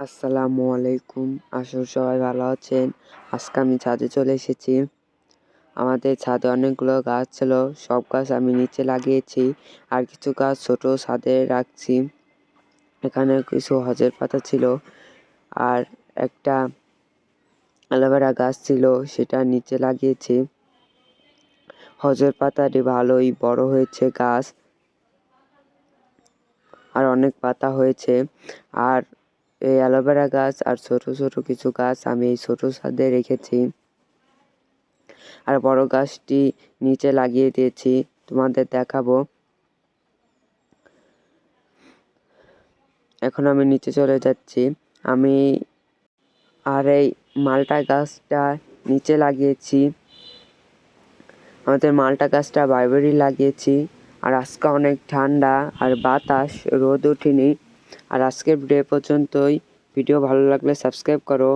আসসালামু আলাইকুম। আশা করি সবাই ভালো আছেন। আজকে আমি ছাদে চলে এসেছি। আমাদের ছাদে অনেকগুলো গাছ ছিল, সব গাছ আমি নিচে লাগিয়েছি, আর কিছু গাছ ছোট ছাদে রাখছি। এখানে কিছু হজের পাতা ছিল, আর একটা অ্যালোভেরা গাছ ছিল, সেটা নিচে লাগিয়েছি। হজের পাতাটি ভালোই বড় হয়েছে গাছ, আর অনেক পাতা হয়েছে। আর এই অ্যালোভেরা গাছ আর ছোট ছোট কিছু গাছ আমি এই ছোট ছাদে রেখেছি, আর বড় গাছটি নিচে লাগিয়ে দিয়েছি, তোমাদের দেখাবো। এখন আমি নিচে চলে যাচ্ছি। আমি আর এই মালটা গাছটা নিচে লাগিয়েছি। আমাদের মালটা গাছটা বাইবেরি লাগিয়েছি। আর আজকে অনেক ঠান্ডা আর বাতাস, রোদ ওঠেনি। আর আজকের ভিডিও পর্যন্তই। ভিডিও ভালো লাগলে সাবস্ক্রাইব করো।